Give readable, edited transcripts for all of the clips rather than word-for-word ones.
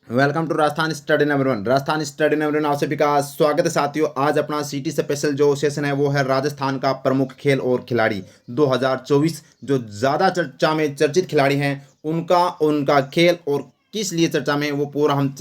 Welcome to Rajasthan study number one. Rajasthan study number one आप सभी का स्वागत है साथियों। आज अपना सिटी स्पेशल जो सेशन है वो है राजस्थान का प्रमुख खेल और खिलाड़ी 2024। जो ज़्यादा चर्चा में चर्चित खिलाड़ी हैं उनका उनका खेल और किस लिए चर्चा में है वो पूरा हम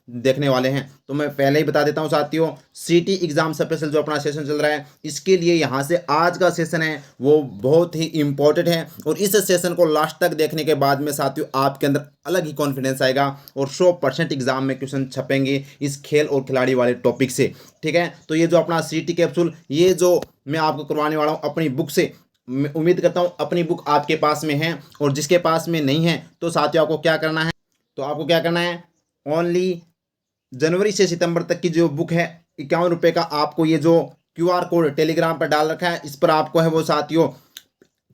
देखने वाले हैं। तो मैं पहले ही बता देता हूं साथियों, सिटी एग्जाम स्पेशल जो अपना सेशन चल रहा है इसके लिए यहाँ से आज का सेशन है वो बहुत ही इंपॉर्टेंट है। और इस सेशन को लास्ट तक देखने के बाद में साथियों आपके अंदर अलग ही कॉन्फिडेंस आएगा और 100% एग्जाम में क्वेश्चन छपेंगे इस खेल और खिलाड़ी वाले टॉपिक से। ठीक है, तो ये जो अपना सिटी कैप्सूल ये जो मैं आपको करवाने वाला हूँ अपनी बुक से, मैं उम्मीद करता हूँ अपनी बुक आपके पास में है। और जिसके पास में नहीं है तो साथियों आपको क्या करना है, ओनली जनवरी से सितंबर तक की जो बुक है 51 रुपये का आपको ये जो क्यूआर कोड टेलीग्राम पर डाल रखा है इस पर आपको है वो साथियों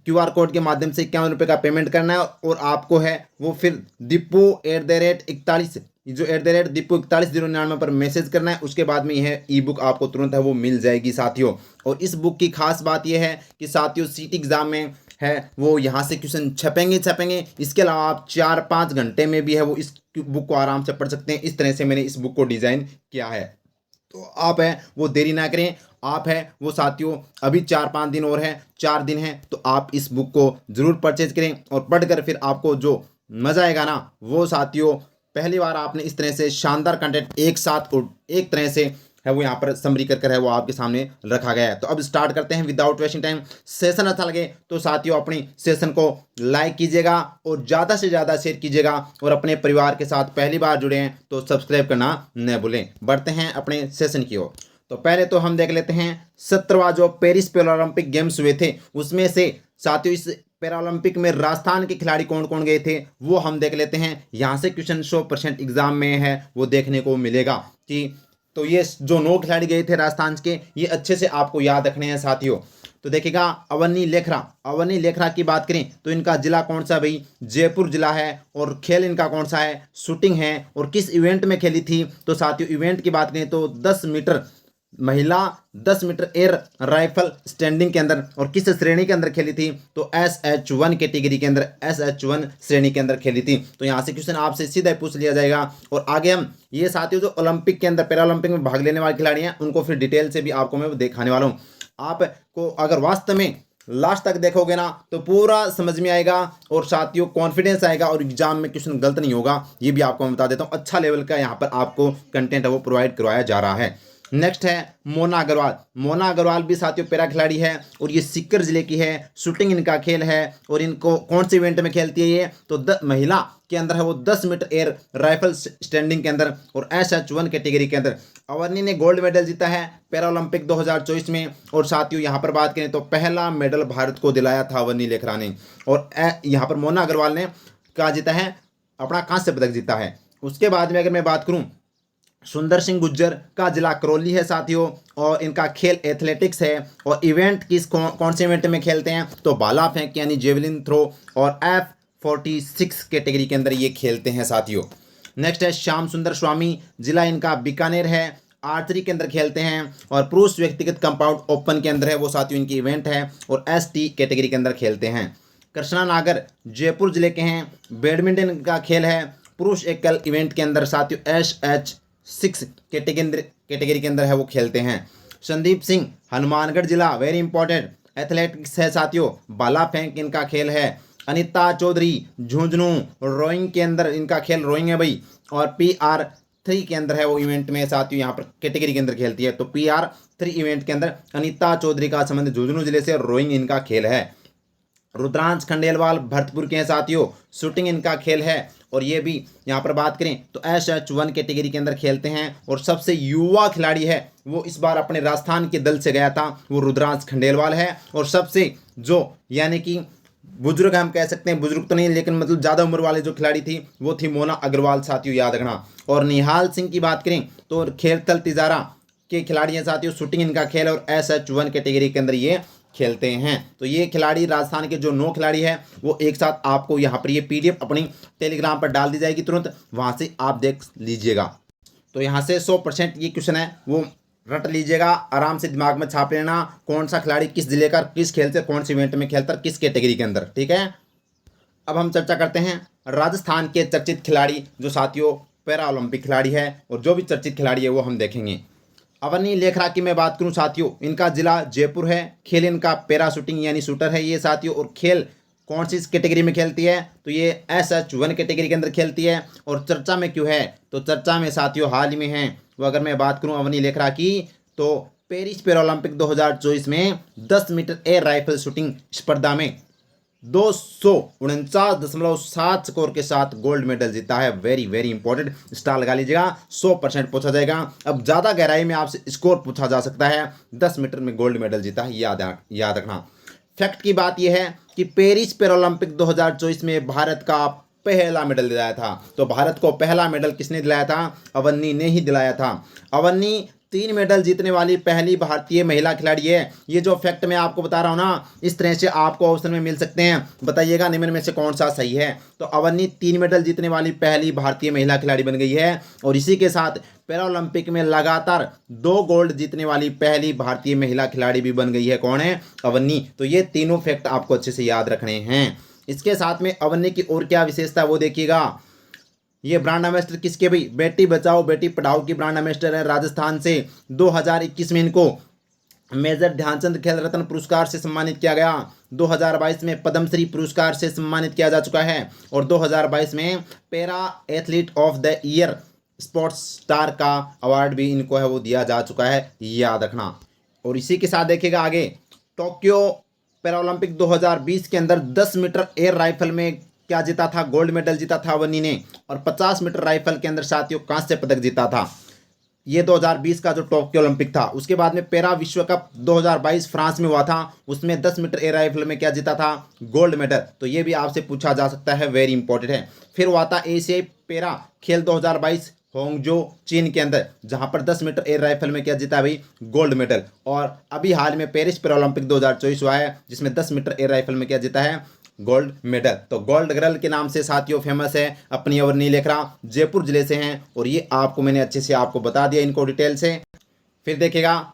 क्यूआर कोड के माध्यम से 51 रुपये का पेमेंट करना है। और आपको है वो फिर दीपू@41 जो @दीपू4199 पर मैसेज करना है। उसके बाद में यह ई बुक आपको तुरंत है वो मिल जाएगी साथियों। और इस बुक की खास बात यह है कि साथियों सीटी एग्जाम में है वो यहाँ से क्वेश्चन छपेंगे। इसके अलावा आप 4-5 घंटे में भी है वो इस बुक को आराम से पढ़ सकते हैं। इस तरह से मैंने इस बुक को डिज़ाइन किया है। तो आप है वो देरी ना करें, आप है वो साथियों अभी 4-5 दिन और है, 4 दिन है, तो आप इस बुक को ज़रूर परचेज करें। और पढ़कर फिर आपको जो मज़ा आएगा ना वो साथियों, पहली बार आपने इस तरह से शानदार कंटेंट एक साथ और एक तरह से है वो यहाँ पर समरी कर है वो आपके सामने रखा गया है। तो अब स्टार्ट करते हैं विदाउट वेस्टिंग टाइम। सेशन अच्छा लगे तो साथियों अपनी सेशन को लाइक कीजिएगा और ज़्यादा से ज़्यादा शेयर कीजिएगा। और अपने परिवार के साथ पहली बार जुड़े हैं तो सब्सक्राइब करना न भूलें। बढ़ते हैं अपने सेशन की ओर। तो पहले तो हम देख लेते हैं 17वां जो पेरिस पैरालंपिक गेम्स हुए थे उसमें से साथियों इस पैरालंपिक में राजस्थान के खिलाड़ी कौन कौन गए थे वो हम देख लेते हैं। यहाँ से क्वेश्चन 100% एग्जाम में है वो देखने को मिलेगा कि तो ये जो 9 खिलाड़ी गए थे राजस्थान के ये अच्छे से आपको याद रखने हैं साथियों। तो देखिएगा अवनी लेखरा की बात करें तो इनका जिला कौन सा भाई, जयपुर जिला है। और खेल इनका कौन सा है, शूटिंग है। और किस इवेंट में खेली थी तो साथियों इवेंट की बात करें तो 10 मीटर महिला 10 मीटर एयर राइफल स्टैंडिंग के अंदर। और किस श्रेणी के अंदर खेली थी तो SH1 कैटेगरी के अंदर, SH1 श्रेणी के अंदर खेली थी। तो यहाँ से क्वेश्चन आपसे सीधा पूछ लिया जाएगा। और आगे हम ये साथियों जो ओलंपिक के अंदर पैरालंपिक में भाग लेने वाले खिलाड़ी हैं उनको फिर डिटेल से भी आपको मैं दिखाने वाला हूँ। आपको अगर वास्तव में लास्ट तक देखोगे ना तो पूरा समझ में आएगा और साथियों कॉन्फिडेंस आएगा और एग्जाम में क्वेश्चन गलत नहीं होगा। ये भी आपको मैं बता देता हूँ, अच्छा लेवल का यहाँ पर आपको कंटेंट है वो प्रोवाइड करवाया जा रहा है। नेक्स्ट है मोना अग्रवाल भी साथियों पैरा खिलाड़ी है और ये सीकर जिले की है। शूटिंग इनका खेल है। और इनको कौन से इवेंट में खेलती है ये तो महिला के अंदर है वो 10 मीटर एयर राइफल स्टैंडिंग के अंदर और SH1 कैटेगरी के अंदर। अवर्णी ने गोल्ड मेडल जीता है पैरालंपिक 2024 में। और साथियों यहाँ पर बात करें तो पहला मेडल भारत को दिलाया था अवर्णी लेखरा ने। और यहाँ पर मोना अग्रवाल ने क्या जीता है, अपना कांस्य पदक जीता है। उसके बाद में अगर मैं बात करूँ सुंदर सिंह गुज्जर का जिला करौली है साथियों। और इनका खेल एथलेटिक्स है। और इवेंट किस कौन से इवेंट में खेलते हैं तो भाला फेंक यानी जेवलिन थ्रो और F46 कैटेगरी के अंदर ये खेलते हैं साथियों। नेक्स्ट है श्याम सुंदर स्वामी, जिला इनका बीकानेर है, आर्चरी के अंदर खेलते हैं। और पुरुष व्यक्तिगत कंपाउंड ओपन के अंदर है वो साथियों इनकी इवेंट है और ST कैटेगरी के अंदर खेलते हैं। कृष्णा नागर जयपुर जिले के हैं, बैडमिंटन का खेल है पुरुष एकल इवेंट के अंदर साथियों SH6 कैटेगरी के अंदर है वो खेलते हैं। संदीप सिंह हनुमानगढ़ जिला, वेरी इंपॉर्टेंट एथलेटिक्स है साथियों, भाला फेंक इनका खेल है। अनिता चौधरी झुंझुनू रोइंग के अंदर इनका खेल रोइंग है भाई। और PR3 के अंदर है वो इवेंट में साथियों यहाँ पर कैटेगरी के अंदर खेलती है। तो PR3 इवेंट के अंदर अनिता चौधरी का संबंध झुंझुनू जिले से, रोइंग इनका खेल है। रुद्रांश खंडेलवाल भरतपुर के हैं साथियों, शूटिंग इनका खेल है। और ये भी यहाँ पर बात करें तो SH1 कैटेगरी के अंदर खेलते हैं। और सबसे युवा खिलाड़ी है वो इस बार अपने राजस्थान के दल से गया था वो रुद्रांश खंडेलवाल है। और सबसे जो यानी कि बुजुर्ग हम कह सकते हैं, बुजुर्ग तो नहीं लेकिन मतलब ज़्यादा उम्र वाले जो खिलाड़ी थी वो थी मोना अग्रवाल साथियों, याद रखना। और निहाल सिंह की बात करें तो खेलतल तिजारा के खिलाड़ी हैं साथियों, शूटिंग इनका खेल और SH1 कैटेगरी के अंदर ये खेलते हैं। तो ये खिलाड़ी राजस्थान के जो 9 खिलाड़ी हैं वो एक साथ आपको यहाँ पर ये PDF अपनी टेलीग्राम पर डाल दी जाएगी, तुरंत वहाँ से आप देख लीजिएगा। तो यहाँ से 100% ये क्वेश्चन है वो रट लीजिएगा, आराम से दिमाग में छाप लेना कौन सा खिलाड़ी किस जिले का किस खेल से कौन से इवेंट में खेलता किस कैटेगरी के अंदर। ठीक है, अब हम चर्चा करते हैं राजस्थान के चर्चित खिलाड़ी जो साथियों पैरा ओलंपिक खिलाड़ी है और जो भी चर्चित खिलाड़ी है वो हम देखेंगे। अवनी लेखरा की मैं बात करूं साथियों, इनका जिला जयपुर है। खेल इनका पैरा शूटिंग यानी शूटर है ये साथियों। और खेल कौन सी कैटेगरी में खेलती है, तो ये SH1 कैटेगरी के अंदर खेलती है। और चर्चा में क्यों है, तो चर्चा में साथियों हाल ही में है वो। अगर मैं बात करूं अवनी लेखरा की, तो पेरिस पैरा ओलंपिक 2024 में 10 मीटर एयर राइफल शूटिंग स्पर्धा में 249.7 स्कोर के साथ गोल्ड मेडल जीता है। वेरी वेरी इंपॉर्टेंट, स्टार लगा लीजिएगा, 100% पूछा जाएगा। अब ज़्यादा गहराई में आपसे स्कोर पूछा जा सकता है। 10 मीटर में गोल्ड मेडल जीता है, याद रखना। फैक्ट की बात यह है कि पेरिस पैरालंपिक 2024 में भारत का पहला मेडल दिलाया था। तो भारत को पहला मेडल किसने दिलाया था, अवनी ने ही दिलाया था। अवनी 3 मेडल जीतने वाली पहली भारतीय महिला खिलाड़ी है। ये जो फैक्ट मैं आपको बता रहा हूँ ना, इस तरह से आपको ऑप्शन में मिल सकते हैं। बताइएगा निम्न में से कौन सा सही है। तो अवनी 3 मेडल जीतने वाली पहली भारतीय महिला खिलाड़ी बन गई है। और इसी के साथ पैरालंपिक में लगातार 2 गोल्ड जीतने वाली पहली भारतीय महिला खिलाड़ी भी बन गई है। कौन है, अवनी। तो ये तीनों फैक्ट आपको अच्छे से याद रखने हैं। इसके साथ में अवनी की और क्या विशेषता है वो देखिएगा। ये ब्रांड एम्बेसडर किसके, भाई बेटी बचाओ बेटी पढ़ाओ की ब्रांड एम्बेसडर है। राजस्थान से 2021 में इनको मेजर ध्यानचंद खेल रत्न पुरस्कार से सम्मानित किया गया। 2022 में पद्मश्री पुरस्कार से सम्मानित किया जा चुका है। और 2022 में para athlete of the year sports star का अवार्ड भी इनको है वो दिया जा चुका है, याद रखना। और इसी के साथ देखिएगा आगे, टोक्यो पैरालंपिक 2020 के अंदर 10 मीटर एयर राइफल में क्या जीता था, गोल्ड मेडल जीता था अवनी ने। और 50 मीटर राइफल के अंदर साथियों कांस्य पदक जीता था। ये 2020 का जो टोक्यो ओलंपिक था। उसके बाद में पैरा विश्व कप 2022 फ्रांस में हुआ था, उसमें 10 मीटर एयर राइफल में क्या जीता था, गोल्ड मेडल। तो ये भी आपसे पूछा जा सकता है, वेरी इंपॉर्टेंट है। फिर हुआ था एशियाई पैरा खेल 2022 होंगजो चीन के अंदर, जहां पर 10 मीटर एयर राइफल में क्या जीता भाई, गोल्ड मेडल। और अभी हाल में पेरिस पैरालंपिक 2024 हुआ है, जिसमें 10 मीटर एयर राइफल में क्या जीता है, गोल्ड मेडल। तो गोल्ड गर्ल के नाम से साथियों फेमस है अपनी अवनी लेखरा, जयपुर जिले से हैं। और ये आपको मैंने अच्छे से आपको बता दिया इनको डिटेल से। फिर देखिएगा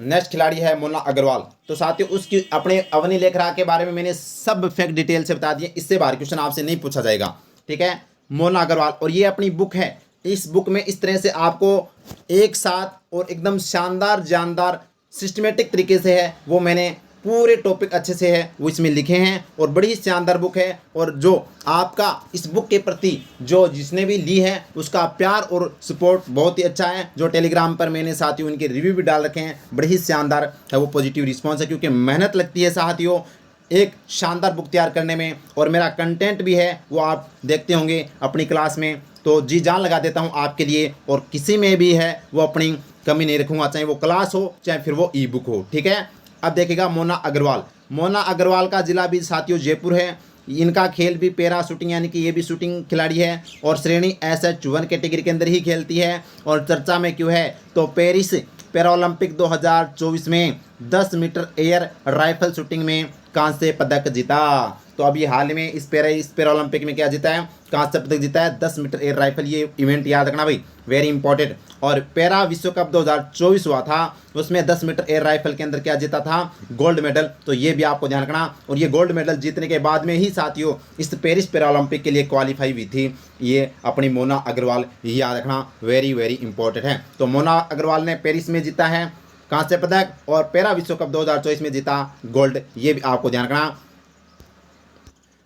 नेक्स्ट खिलाड़ी है मोना अग्रवाल। तो साथियों उसकी अपने अवनी लेखरा के बारे में मैंने सब फैक्ट डिटेल से बता दिए, इससे बाहर क्वेश्चन आपसे नहीं पूछा जाएगा, ठीक है। मोना अग्रवाल, और ये अपनी बुक है। इस बुक में इस तरह से आपको एक साथ और एकदम शानदार जानदार सिस्टमेटिक तरीके से है वो मैंने पूरे टॉपिक अच्छे से है वो इसमें लिखे हैं। और बड़ी ही शानदार बुक है। और जो आपका इस बुक के प्रति जो जिसने भी ली है उसका प्यार और सपोर्ट बहुत ही अच्छा है। जो टेलीग्राम पर मैंने साथियों उनके रिव्यू भी डाल रखे हैं, बड़ी ही शानदार है वो पॉजिटिव रिस्पॉन्स है, क्योंकि मेहनत लगती है साथियों एक शानदार बुक तैयार करने में। और मेरा कंटेंट भी है वो आप देखते होंगे अपनी क्लास में, तो जी जान लगा देता हूँ आपके लिए। और किसी में भी है वो अपनी कमी नहीं रखूँगा, चाहे वो क्लास हो चाहे फिर वो ई बुक हो, ठीक है। अब देखिएगा मोना अग्रवाल। मोना अग्रवाल का जिला भी साथियों जयपुर है। इनका खेल भी पैरा शूटिंग यानी कि ये भी शूटिंग खिलाड़ी है। और श्रेणी SH1 कैटेगरी के अंदर ही खेलती है। और चर्चा में क्यों है, तो पेरिस पैरालंपिक 2024 में 10 मीटर एयर राइफल शूटिंग में कांस्य पदक जीता। तो अभी हाल में इस पैरालंपिक में क्या जीता है, कांस्य पदक जीता है 10 मीटर एयर राइफल। ये इवेंट याद रखना भाई, वेरी इंपॉर्टेंट। और पैरा विश्व कप 2024 हुआ था, उसमें 10 मीटर एयर राइफल के अंदर क्या जीता था, गोल्ड मेडल। तो ये भी आपको ध्यान रखना। और ये गोल्ड मेडल जीतने के बाद में ही साथियों इस पेरिस पैरालंपिक के लिए क्वालिफाई हुई थी ये अपनी मोना अग्रवाल, याद रखना, वेरी वेरी इंपॉर्टेंट है। तो मोना अग्रवाल ने पेरिस में जीता है कांस्य पदक और पैरा विश्व कप 2024 में जीता गोल्ड, ये भी आपको ध्यान रखना।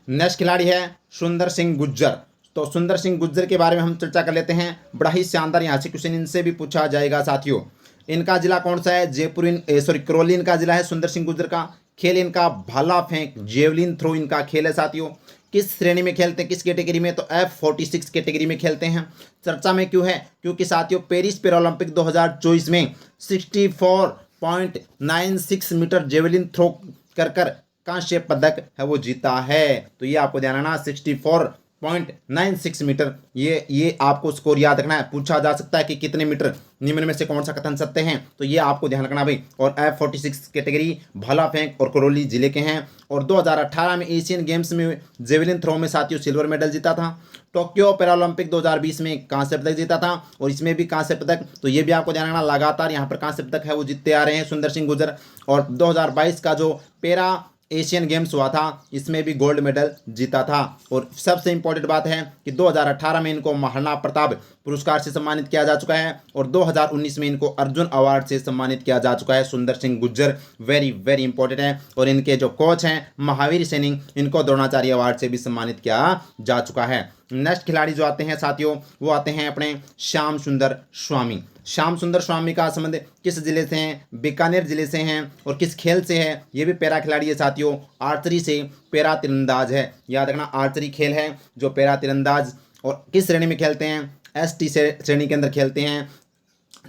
नेक्स्ट खिलाड़ी है सुंदर सिंह गुज्जर। तो सुंदर सिंह गुज्जर के बारे में हम चर्चा कर लेते हैं। बड़ा ही शानदार यहाँ से क्वेश्चन इनसे भी पूछा जाएगा साथियों। इनका जिला कौन सा है, जयपुर करौली इनका जिला है सुंदर सिंह गुज्जर का। खेल इनका भाला फेंक जेवलिन थ्रो इनका खेल है साथियों। किस श्रेणी में खेलते हैं, किस कैटेगरी में, तो F46 कैटेगरी में खेलते हैं। चर्चा में क्यों है, क्योंकि साथियों पेरिस पैरालंपिक 2024 में 64.96 मीटर जेवलिन थ्रो कर कांस्य पदक है वो जीता है। तो ये आपको ध्यान रखना, 64.96 मीटर, ये आपको स्कोर याद रखना है। पूछा जा सकता है कि कितने मीटर, निम्न में से कौन सा कथन सत्य हैं, तो ये आपको ध्यान रखना भाई। और F46 कैटेगरी भाला फेंक और करौली जिले के हैं। और 2018 में एशियन गेम्स में जेवलिन थ्रो में साथियों सिल्वर मेडल जीता था। टोक्यो पैरालंपिक 2020 में कांस्य पदक जीता था और इसमें भी कांस्य पदक। तो ये भी आपको ध्यान रखना, लगातार यहाँ पर कांस्य पदक है वो जीतते आ रहे हैं सुंदर सिंह गुज्जर। और 2022 का जो पैरा एशियन गेम्स हुआ था, इसमें भी गोल्ड मेडल जीता था। और सबसे इंपॉर्टेंट बात है कि 2018 में इनको महाराणा प्रताप पुरस्कार से सम्मानित किया जा चुका है और 2019 में इनको अर्जुन अवार्ड से सम्मानित किया जा चुका है। सुंदर Singh Gurjar very very important है। और इनके जो कोच हैं महावीर सैनी, इनको द्रोणाचार्य अवार्ड से भी सम्मानित किया जा चुका है। नेक्स्ट खिलाड़ी जो आते हैं साथियों, वो आते हैं अपने श्याम सुंदर स्वामी। श्याम सुंदर स्वामी का संबंध किस जिले से है? बीकानेर जिले से हैं। और किस खेल से है? ये भी पैरा खिलाड़ी है साथियों, आर्चरी से पैरा तीरंदाज है। याद रखना, आर्चरी खेल है जो पैरा तीरंदाज। और किस श्रेणी में खेलते हैं? एसटी श्रेणी के अंदर खेलते हैं।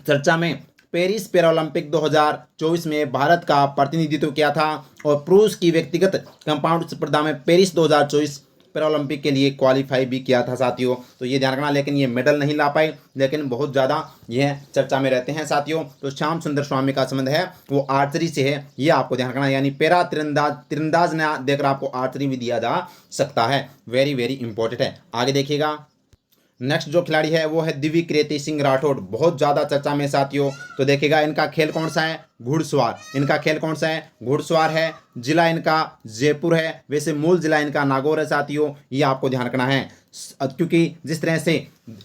चर्चा में पेरिस पैरालंपिक 2024 में भारत का प्रतिनिधित्व किया था और पुरुष की व्यक्तिगत कंपाउंड स्पर्धा में पेरिस 2024 पैरालंपिक के लिए क्वालिफाई भी किया था साथियों। तो ये ध्यान रखना, लेकिन ये मेडल नहीं ला पाए, लेकिन बहुत ज़्यादा यह चर्चा में रहते हैं साथियों। तो श्याम सुंदर स्वामी का संबंध है वो आर्चरी से है, ये आपको ध्यान रखना। यानी पैरा तीरंदाज ने देकर आपको आर्चरी भी दिया जा सकता है। वेरी वेरी इंपॉर्टेंट है। आगे देखिएगा, नेक्स्ट जो खिलाड़ी है वो है दिव्य कीर्ति सिंह राठौड़, बहुत ज़्यादा चर्चा में साथियों। तो देखिएगा, इनका खेल कौन सा है? घुड़सवार। इनका खेल कौन सा है? घुड़सवार है। जिला इनका जयपुर है, वैसे मूल जिला इनका नागौर है साथियों, ये आपको ध्यान रखना है। क्योंकि जिस तरह से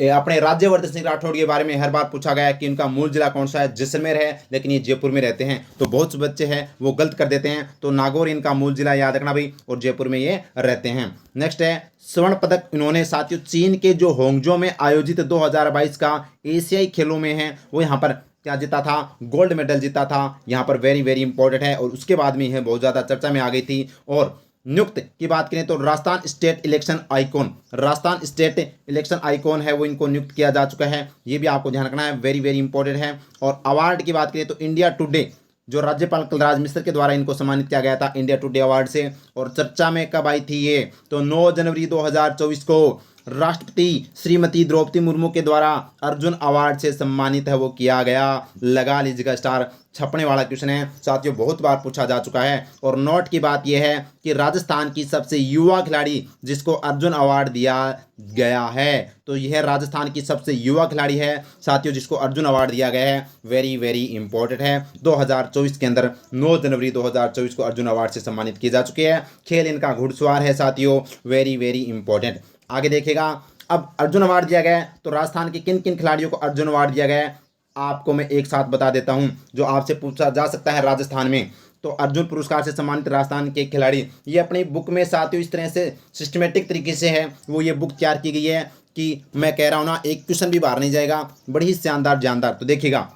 अपने राज्यवर्धन सिंह राठौड़ के बारे में हर बार पूछा गया है कि इनका मूल जिला कौन सा है, जैसलमेर है, लेकिन ये जयपुर में रहते हैं। तो बहुत से बच्चे हैं वो गलत कर देते हैं। तो नागौर इनका मूल जिला, याद रखना भाई, और जयपुर में ये रहते हैं। नेक्स्ट है स्वर्ण पदक इन्होंने साथियों चीन के जो होंगजो में आयोजित 2022 का एशियाई खेलों में है वो यहाँ पर क्या जीता था? गोल्ड मेडल जीता था। यहाँ पर वेरी वेरी इंपॉर्टेंट है। और उसके बाद में यह बहुत ज़्यादा चर्चा में आ गई थी। और नियुक्त की बात करें तो Rajasthan state election icon, Rajasthan state election icon है वो इनको नियुक्त किया जा चुका है, ये भी आपको ध्यान रखना है, वेरी वेरी इंपॉर्टेंट है। और अवार्ड की बात करें तो इंडिया टुडे जो राज्यपाल कलराज मिश्र के द्वारा इनको सम्मानित किया गया था इंडिया टुडे अवार्ड से। और चर्चा में कब आई थी ये? तो 9 जनवरी 2024 को राष्ट्रपति श्रीमती द्रौपदी मुर्मू के द्वारा अर्जुन अवार्ड से सम्मानित है वो किया गया। लगा लीजिएगा स्टार, छपने वाला क्वेश्चन है साथियों, बहुत बार पूछा जा चुका है। और नोट की बात यह है कि राजस्थान की सबसे युवा खिलाड़ी जिसको अर्जुन अवार्ड दिया गया है, तो यह राजस्थान की सबसे युवा खिलाड़ी है साथियों जिसको अर्जुन अवार्ड दिया गया है। वेरी वेरी इंपॉर्टेंट है। 2024 के अंदर 9 जनवरी 2024 को अर्जुन अवार्ड से सम्मानित किए जा चुके हैं। खेल इनका घुड़सवार है साथियों, वेरी वेरी इंपॉर्टेंट। आगे देखिएगा, अब अर्जुन अवार्ड दिया गया है तो राजस्थान के किन किन खिलाड़ियों को अर्जुन अवार्ड दिया गया है आपको मैं एक साथ बता देता हूं, जो आपसे पूछा जा सकता है राजस्थान में। तो अर्जुन पुरस्कार से सम्मानित राजस्थान के खिलाड़ी, ये अपनी बुक में साथियों इस तरह से सिस्टमेटिक तरीके से है वो ये बुक तैयार की गई है कि मैं कह रहा हूँ ना, एक क्वेश्चन भी बाहर नहीं जाएगा, बड़ी ही शानदार जानदार। तो देखिएगा,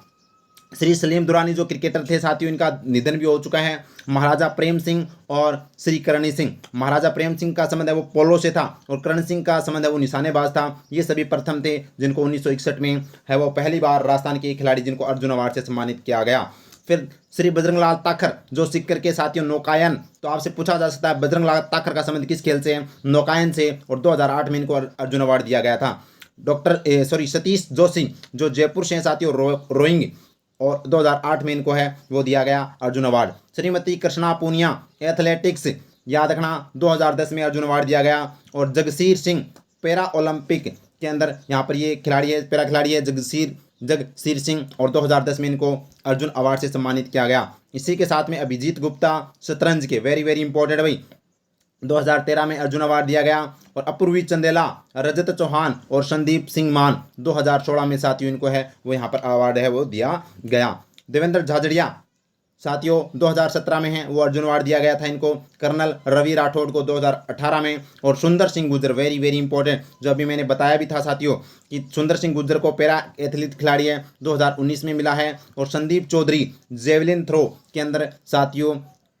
श्री सलीम दुरानी जो क्रिकेटर थे साथियों, इनका निधन भी हो चुका है। महाराजा प्रेम सिंह और श्री करणी सिंह, महाराजा प्रेम सिंह का संबंध है वो पोलो से था और करण सिंह का संबंध है वो निशानेबाज था। ये सभी प्रथम थे जिनको 1961 में है वो पहली बार राजस्थान के खिलाड़ी जिनको अर्जुन अवार्ड से सम्मानित किया गया। फिर श्री बजरंग लाल ताखर जो सिक्कर के साथियों नौकायन, तो आपसे पूछा जा सकता है बजरंग लाल ताखर का संबंध किस खेल से है? नौकायन से। और 2008 में इनको अर्जुन अवार्ड दिया गया था। सतीश जोशी जो जयपुर से हैं साथियों, रोइंग, और 2008 में इनको है वो दिया गया अर्जुन अवार्ड। श्रीमती कृष्णा पूनिया एथलेटिक्स, याद रखना 2010 में अर्जुन अवार्ड दिया गया। और जगसीर सिंह पैरा ओलंपिक के अंदर यहाँ पर ये खिलाड़ी है, पैरा खिलाड़ी है जगसीर सिंह, और 2010 में इनको अर्जुन अवार्ड से सम्मानित किया गया। इसी के साथ में अभिजीत गुप्ता शतरंज के, वेरी वेरी इंपॉर्टेंट भाई, 2013 में अर्जुन अवार्ड दिया गया। और अपूर्वी चंदेला, रजत चौहान और संदीप सिंह मान 2016 में साथियों इनको है वो यहाँ पर अवार्ड है वो दिया गया। देवेंद्र झाझड़िया साथियों 2017 में है वो अर्जुन अवार्ड दिया गया था इनको। कर्नल रवि राठौड़ को 2018 में। और सुंदर Singh Gurjar, very very important, जो अभी मैंने बताया भी था साथियों कि सुंदर सिंह गुर्जर को पैरा एथलीट खिलाड़ी है 2019 में मिला है। और संदीप चौधरी जेवलिन थ्रो के अंदर साथियों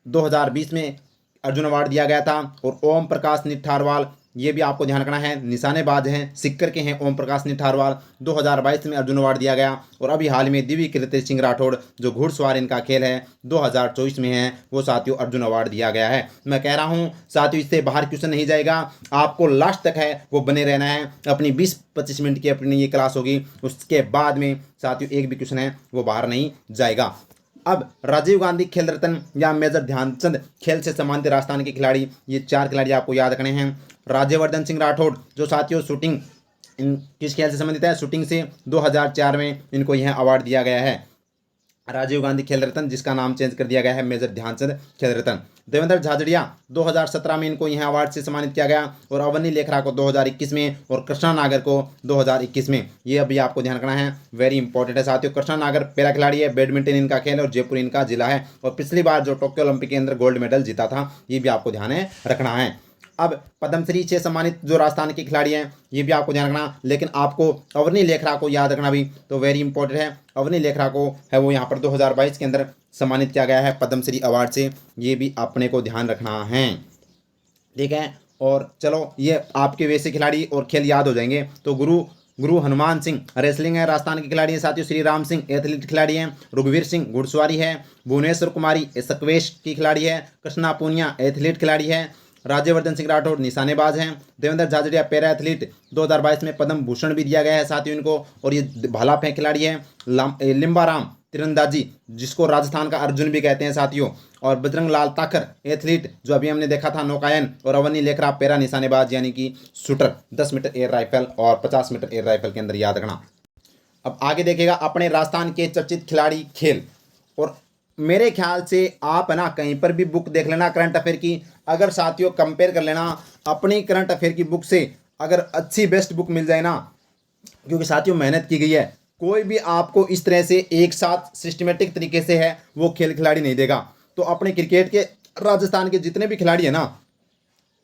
2020 में अर्जुन अवार्ड दिया गया था। और ओम प्रकाश निठारवाल, ये भी आपको ध्यान रखना है, निशानेबाज हैं, सिक्कर के हैं ओम प्रकाश निठारवाल, 2022 में अर्जुन अवार्ड दिया गया। और अभी हाल में दिव्य कीर्ति सिंह राठौड़ जो घुड़सवार इनका खेल है 2024 में है वो साथियों अर्जुन अवार्ड दिया गया है। मैं कह रहा हूँ साथियों इससे बाहर क्वेश्चन नहीं जाएगा, आपको लास्ट तक है वो बने रहना है। अपनी 20-25 मिनट की अपनी ये क्लास होगी, उसके बाद में साथियों एक भी क्वेश्चन है वो बाहर नहीं जाएगा। अब राजीव गांधी खेल रत्न या मेजर ध्यानचंद खेल से सम्मानित राजस्थान के खिलाड़ी, ये 4 खिलाड़ी आपको याद रखने हैं। राज्यवर्धन सिंह राठौड़ जो साथियों शूटिंग, किस खेल से संबंधित है? शूटिंग से 2004 में इनको यह अवार्ड दिया गया है। राजीव गांधी खेल रत्न, जिसका नाम चेंज कर दिया गया है मेजर ध्यानचंद खेल रत्न। देवेंद्र झाझड़िया 2017 में इनको यह अवार्ड से सम्मानित किया गया, और अवनी लेखरा को 2021 में, और कृष्णा नागर को 2021 में। ये अभी आपको ध्यान रखना है, वेरी इंपॉर्टेंट है साथियों। कृष्णा नागर पैरा खिलाड़ी है, बैडमिंटन इनका खेल है और जयपुर इनका जिला है, और पिछली बार जो टोक्यो ओलंपिक के अंदर गोल्ड मेडल जीता था, ये भी आपको ध्यान रखना है। अब पद्मश्री से सम्मानित जो राजस्थान के खिलाड़ी हैं, ये भी आपको ध्यान रखना, लेकिन आपको अवनी लेखरा को याद रखना भी, तो वेरी इंपॉर्टेंट है। अवनी लेखरा को है वो यहाँ पर 2022 के अंदर सम्मानित किया गया है पद्मश्री अवार्ड से, ये भी अपने को ध्यान रखना है, ठीक है। और चलो, ये आपके वैसे खिलाड़ी और खेल याद हो जाएंगे। तो गुरु हनुमान सिंह रेसलिंग है, राजस्थान के खिलाड़ी हैं साथियों। श्री राम सिंह एथलीट खिलाड़ी हैं। रघुवीर सिंह घुड़सवारी है। भुवनेश्वर कुमारी स्क्वैश की खिलाड़ी है। कृष्णा पूनिया एथलीट खिलाड़ी है। राज्यवर्धन सिंह राठौड़ निशानेबाज हैं। देवेंद्र झाझड़िया पैरा एथलीट, 2022 में पद्म भूषण भी दिया गया है साथियों इनको, और ये भाला फेंक खिलाड़ी है। लिम्बाराम तीरंदाजी, जिसको राजस्थान का अर्जुन भी कहते हैं साथियों। और बजरंग लाल ताकर एथलीट, जो अभी हमने देखा था नौकायन। और अवनी लेखरा पैरा निशानेबाज यानी कि शूटर, 10 मीटर एयर राइफल और 50 मीटर एयर राइफल के अंदर याद रखना। अब आगे देखेगा अपने राजस्थान के चर्चित खिलाड़ी खेल। और मेरे ख्याल से आप है ना कहीं पर भी बुक देख लेना करंट अफेयर की, अगर साथियों कंपेयर कर लेना अपनी करंट अफेयर की बुक से, अगर अच्छी बेस्ट बुक मिल जाए ना, क्योंकि साथियों मेहनत की गई है, कोई भी आपको इस तरह से एक साथ सिस्टमेटिक तरीके से है वो खेल खिलाड़ी नहीं देगा। तो अपने क्रिकेट के राजस्थान के जितने भी खिलाड़ी है ना,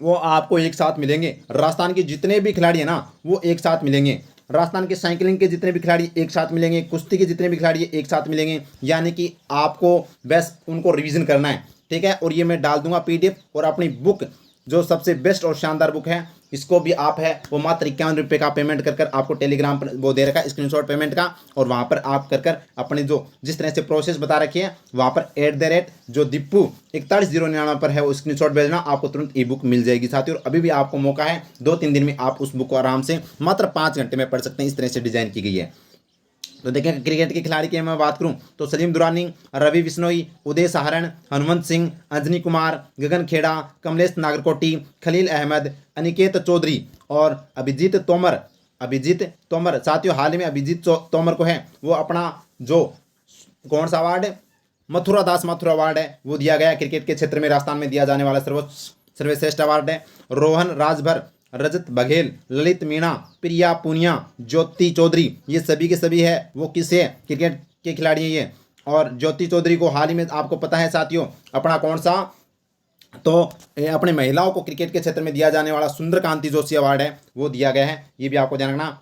वो आपको एक साथ मिलेंगे। राजस्थान के जितने भी खिलाड़ी है ना, वो एक साथ मिलेंगे। राजस्थान के साइकिलिंग के जितने भी खिलाड़ी एक साथ मिलेंगे, कुश्ती के जितने भी खिलाड़ी एक साथ मिलेंगे, यानी कि आपको बस उनको रिवीजन करना है, ठीक है। और ये मैं डाल दूंगा पीडीएफ, और अपनी बुक जो सबसे बेस्ट और शानदार बुक है, इसको भी आप है वो मात्र 51 रुपये का पेमेंट कर कर आपको टेलीग्राम पर वो दे रखा है स्क्रीनशॉट पेमेंट का, और वहाँ पर आप कर कर अपने जो जिस तरह से प्रोसेस बता रखी है वहाँ पर जो दीपू 41,099 पर है वो स्क्रीनशॉट भेजना, आपको तुरंत ई बुक मिल जाएगी साथियों। और अभी भी आपको मौका है, 2-3 दिन में आप उस बुक को आराम से मात्र 5 घंटे में पढ़ सकते हैं, इस तरह से डिजाइन की गई है। तो देखें क्रिकेट के खिलाड़ी की मैं बात करूं तो सलीम दुरानी, रवि बिश्नोई, उदय सहारण, हनुमंत सिंह, अंजनी कुमार, गगन खेड़ा, कमलेश नागरकोटी, खलील अहमद, अनिकेत चौधरी और अभिजीत तोमर साथियों। हाल ही में अभिजीत तोमर को है वो अपना जो कौन सा अवार्ड है, मथुरा दास माथुर अवार्ड है, वो दिया गया क्रिकेट के क्षेत्र में राजस्थान में दिया जाने वाला सर्वश्रेष्ठ अवार्ड है। रोहन राजभर, रजत बघेल, ललित मीणा, प्रिया पूनिया, ज्योति चौधरी, ये सभी के सभी है वो किससे क्रिकेट के खिलाड़ी हैं ये। और ज्योति चौधरी को हाल ही में आपको पता है साथियों अपना कौन सा, तो अपने महिलाओं को क्रिकेट के क्षेत्र में दिया जाने वाला सुंदर कांति जोशी अवार्ड है वो दिया गया है, ये भी आपको ध्यान रखना।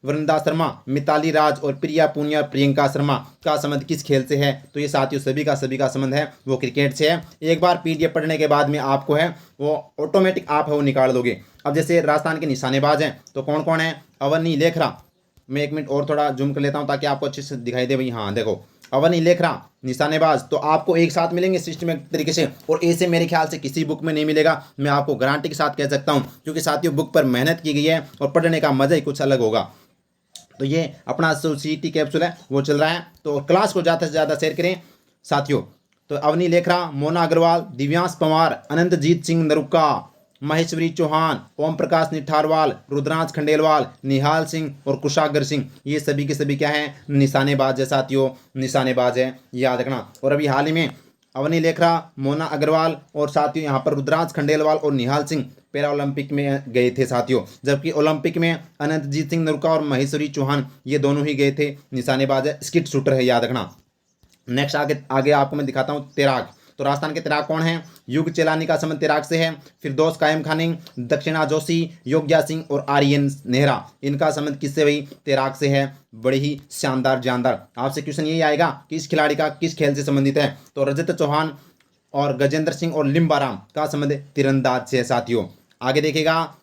वृंदा शर्मा, मिताली राज और प्रिया पूनिया, प्रियंका शर्मा का संबंध किस खेल से है, तो ये साथियों सभी का संबंध है वो क्रिकेट से है। एक बार पीडीएफ पढ़ने के बाद में आपको है वो ऑटोमेटिक आप है वो निकाल दोगे। अब जैसे राजस्थान के निशानेबाज हैं तो कौन कौन है, अवनी लेखरा, मैं 1 मिनट और थोड़ा जूम कर लेता हूँ ताकि आपको अच्छे से दिखाई दे भाई। हाँ देखो, अवनी लेखरा निशानेबाज तो आपको एक साथ मिलेंगे सिस्टमेटिक तरीके से, और ऐसे मेरे ख्याल से किसी बुक में नहीं मिलेगा, मैं आपको गारंटी के साथ कह सकता हूँ, क्योंकि साथियों बुक पर मेहनत की गई है और पढ़ने का मजा ही कुछ अलग होगा। तो ये अपना जो सीटी कैप्सूल है वो चल रहा है, तो क्लास को ज़्यादा से ज़्यादा शेयर करें साथियों। तो अवनी लेखरा, मोना अग्रवाल, दिव्यांश पंवार, अनंतजीत सिंह नरुक्का, महेश्वरी चौहान, ओम प्रकाश निठारवाल, रुद्रांश खंडेलवाल, निहाल सिंह और कुशागर सिंह, ये सभी के सभी क्या हैं, निशानेबाज है साथियों, निशानेबाज है, याद रखना। और अभी हाल ही में अवनी लेखरा, मोना अग्रवाल और साथियों यहाँ पर रुद्रांश खंडेलवाल और निहाल सिंह पैरा ओलंपिक में गए थे साथियों, जबकि ओलंपिक में अनंतजीत सिंह नरुक्का और महेश्वरी चौहान ये दोनों ही गए थे, निशानेबाज है, स्किट शूटर है, याद रखना। नेक्स्ट आगे आपको मैं दिखाता हूँ तैराक। तो राजस्थान के तैराक कौन हैं, युग चेलानी का संबंध तैराक से है, फिरदौस कायम खानी, दक्षिणा जोशी, योग्या सिंह और आर्यन नेहरा, इनका संबंध किससे भाई, तैराक से है। बड़ी ही शानदार जानदार आपसे क्वेश्चन यही आएगा कि इस खिलाड़ी का किस खेल से संबंधित है, तो रजत चौहान और गजेंद्र सिंह और लिम्बाराम का संबंध तीरंदाज से है साथियों। आगे देखेगा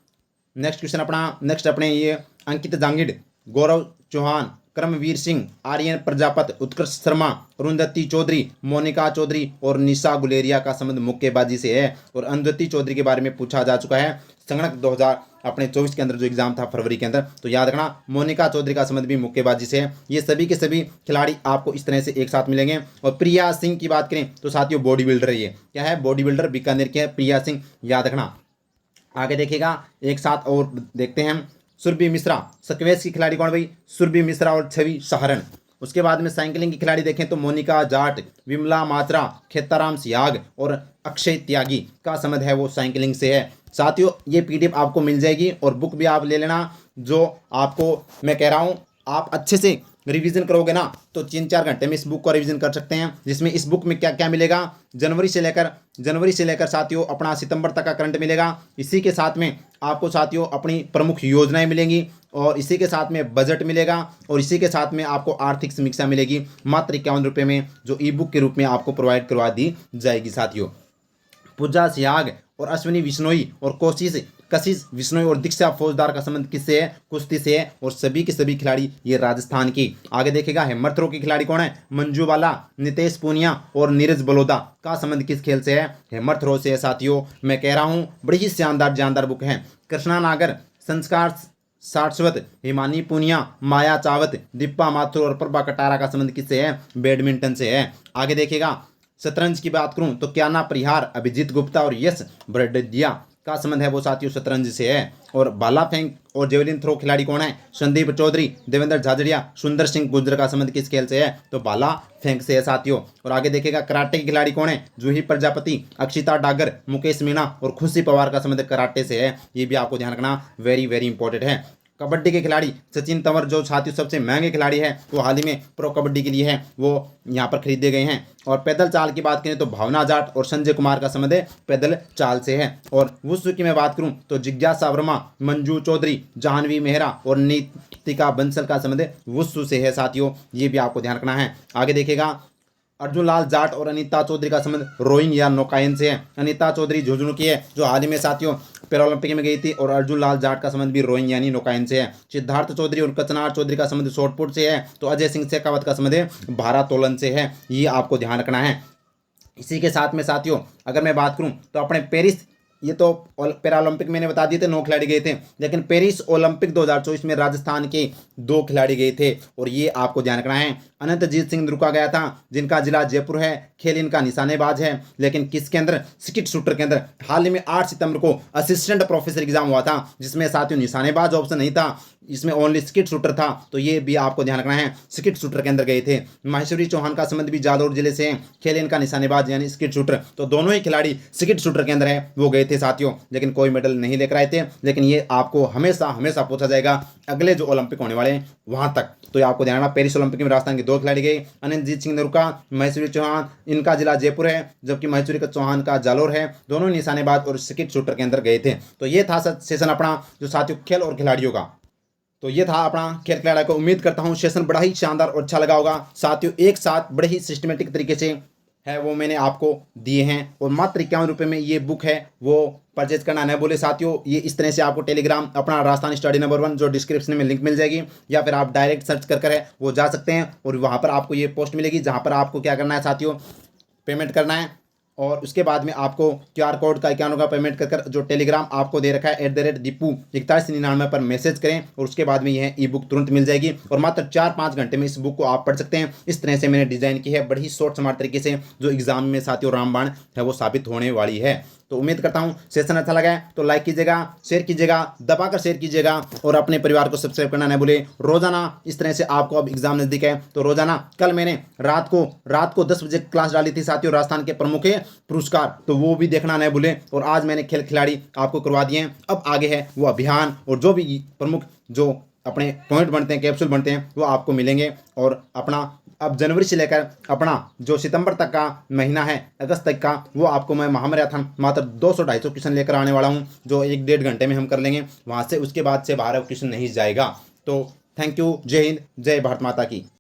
नेक्स्ट क्वेश्चन अपने ये अंकित जांगिड, गौरव चौहान, कर्मवीर सिंह, आर्यन प्रजापत, उत्कर्ष शर्मा, अरुंधति चौधरी, मोनिका चौधरी और निशा गुलेरिया का संबंध मुक्केबाजी से है। और अरुंधति चौधरी के बारे में पूछा जा चुका है संगणक 2024 के अंदर जो एग्जाम था फरवरी के अंदर, तो याद रखना मोनिका चौधरी का संबंध भी मुक्केबाजी से है। ये सभी के सभी खिलाड़ी आपको इस तरह से एक साथ मिलेंगे। और प्रिया सिंह की बात करें तो साथियों बॉडी बिल्डर है, ये क्या है, बॉडी बिल्डर बीकानेर की है प्रिया सिंह, याद रखना। आगे देखेगा एक साथ और देखते हैं सुरभि मिश्रा, स्क्वैश की खिलाड़ी कौन भाई, सुरभि मिश्रा और छवि सहारण। उसके बाद में साइकिलिंग के खिलाड़ी देखें तो मोनिका जाट, विमला मात्रा, खेताराम सियाग और अक्षय त्यागी का संबंध है वो साइकिलिंग से है। साथियों ये पीडीएफ आपको मिल जाएगी और बुक भी आप ले लेना। जो आपको मैं कह रहा हूँ आप अच्छे से रिवीजन करोगे ना तो 3-4 घंटे में इस बुक को रिवीजन कर सकते हैं। जिसमें इस बुक में क्या क्या मिलेगा, जनवरी से लेकर साथियों अपना सितंबर तक का करंट मिलेगा। इसी के साथ में आपको साथियों अपनी प्रमुख योजनाएं मिलेंगी और इसी के साथ में बजट मिलेगा और इसी के साथ में आपको आर्थिक समीक्षा मिलेगी मात्र 51 रुपये में, जो ई बुक के रूप में आपको प्रोवाइड करवा दी जाएगी। साथियों पूजा सियाग और अश्विनी विश्नोई और कशिश विश्नोई और दीक्षा फौजदार का संबंध किससे है, कुश्ती से है और सभी के सभी खिलाड़ी ये राजस्थान की। आगे देखेगा हेमर थ्रो के खिलाड़ी कौन है, मंजू बाला, नितेश पूनिया और नीरज बलोदा का संबंध किस खेल से है, हेमर थ्रो से है। साथियों मैं कह रहा हूँ बड़ी ही शानदार बुक है। कृष्णा नागर, संस्कार सारस्वत, हिमानी पूनिया, माया चावत, दीपा माथुर और प्रभा कटारा का संबंध किससे है, बैडमिंटन से है। आगे देखेगा शतरंज की बात करूं तो क्याना परिहार, अभिजीत गुप्ता और यश ब्रडदिया का संबंध है वो साथियों शतरंज से है। और भाला फेंक और जेवलिन थ्रो खिलाड़ी कौन है, संदीप चौधरी, देवेंद्र झाझड़िया, सुंदर सिंह गुर्जर का संबंध किस खेल से है, तो भाला फेंक से है साथियों। और आगे देखेगा कराटे के खिलाड़ी कौन है, जूही प्रजापति, अक्षिता डागर, मुकेश मीणा और खुशी पवार का संबंध कराटे से है। ये भी आपको ध्यान रखना, वेरी वेरी इंपॉर्टेंट है। कबड्डी के खिलाड़ी सचिन तंवर जो साथियों सबसे महंगे खिलाड़ी है वो हाल ही में प्रो कबड्डी के लिए है वो यहाँ पर खरीदे गए हैं। और पैदल चाल की बात करें तो भावना जाट और संजय कुमार का संबंध पैदल चाल से है। और वुशु की मैं बात करूं तो जिज्ञासा वर्मा, मंजू चौधरी, जाह्नवी मेहरा और नीतिका बंसल का संबंध वुशु से है। साथियों ये भी आपको ध्यान रखना है। आगे देखेगा अर्जुन लाल जाट और अनीता चौधरी का संबंध रोइंग या नौकायन से है। अनीता चौधरी झुंझुनू की है जो हाल ही में साथियों पैरालंपिक में गई थी और अर्जुन लाल जाट का संबंध भी रोइंग यानी नौकायन से है। सिद्धार्थ चौधरी और कचनार चौधरी का संबंध शॉटपुट से है। तो अजय सिंह शेखावत का संबंध भारोत्तोलन से है। ये आपको ध्यान रखना है। इसी के साथ में साथियों अगर मैं बात करूं तो अपने पेरिस, ये तो पैरालंपिक मैंने बता दिए थे 9 खिलाड़ी गए थे, लेकिन पेरिस ओलंपिक 2024 में राजस्थान के 2 खिलाड़ी गए थे और ये आपको ध्यान रखना है। अनंतजीत सिंह रुका गया था जिनका जिला जयपुर है, खेल इनका निशानेबाज है, लेकिन किसके अंदर, स्किट शूटर के अंदर। हाल ही में 8 सितंबर को असिस्टेंट प्रोफेसर एग्जाम हुआ था जिसमें साथियों निशानेबाज ऑप्शन नहीं था, इसमें ओनली स्किट शूटर था। तो ये भी आपको ध्यान रखना है, स्किट शूटर के अंदर गए थे। महेश्वरी चौहान का संबंध भी जालौर जिले से है, खेल इनका निशानेबाज यानी स्किट शूटर। तो दोनों ही खिलाड़ी स्किट शूटर के अंदर है वो गए थे साथियों, लेकिन कोई मेडल नहीं लेकर आए थे। लेकिन ये आपको हमेशा हमेशा पूछा जाएगा अगले जो ओलंपिक होने वाले हैं वहां तक। तो ये आपको ध्यान रखना, पेरिस ओलंपिक में राजस्थान के 2 खिलाड़ी गए, अनिलजीत सिंह ने रुका, महेश्वरी चौहान इनका जिला जयपुर है जबकि महेश्वरी चौहान का जालौर है। दोनों निशानेबाज और स्किट शूटर के अंदर गए थे। तो ये था सेशन अपना जो साथियों खेल और खिलाड़ियों का। तो ये था अपना खेल खिलाड़ी को। उम्मीद करता हूँ सेशन बड़ा ही शानदार और अच्छा लगा होगा। साथियों एक साथ बड़े ही सिस्टमेटिक तरीके से है वो मैंने आपको दिए हैं और मात्र 51 रुपये में ये बुक है वो परचेज करना न भूले साथियों। ये इस तरह से आपको टेलीग्राम अपना राजस्थान स्टडी नंबर 1 जो डिस्क्रिप्शन में लिंक मिल जाएगी, या फिर आप डायरेक्ट सर्च कर है वो जा सकते हैं और वहाँ पर आपको ये पोस्ट मिलेगी जहाँ पर आपको क्या करना है साथियों, पेमेंट करना है। और उसके बाद में आपको QR कोड का 51 का पेमेंट कर जो टेलीग्राम आपको दे रखा है @dipu4199 पर मैसेज करें और उसके बाद में यह ई बुक तुरंत मिल जाएगी और मात्र 4-5 घंटे में इस बुक को आप पढ़ सकते हैं। इस तरह से मैंने डिज़ाइन की है बड़ी ही शॉर्ट स्मार्ट तरीके से, जो एग्जाम में साथियों रामबाण है वो साबित होने वाली है। तो उम्मीद करता हूं सेशन अच्छा लगा है तो लाइक कीजिएगा, शेयर कीजिएगा, दबाकर शेयर कीजिएगा और अपने परिवार को सब्सक्राइब करना न भूले। रोजाना इस तरह से आपको अब एग्जाम नजदीक है तो रोजाना, कल मैंने रात को 10 बजे क्लास डाली थी साथियों राजस्थान के प्रमुख पुरस्कार, तो वो भी देखना न भूले। और आज मैंने खेल खिलाड़ी आपको करवा दिए हैं। अब आगे है वो अभियान और जो भी प्रमुख जो अपने पॉइंट बनते हैं, कैप्सूल बनते हैं, वो आपको मिलेंगे। और अपना अब जनवरी से लेकर अपना जो सितंबर तक का महीना है, अगस्त तक का, वो आपको मैं महामैराथन मात्र 200-250 क्वेश्चन लेकर आने वाला हूँ जो 1-1.5 घंटे में हम कर लेंगे। वहाँ से उसके बाद से 12 क्वेश्चन नहीं जाएगा। तो थैंक यू, जय हिंद, जय भारत माता की।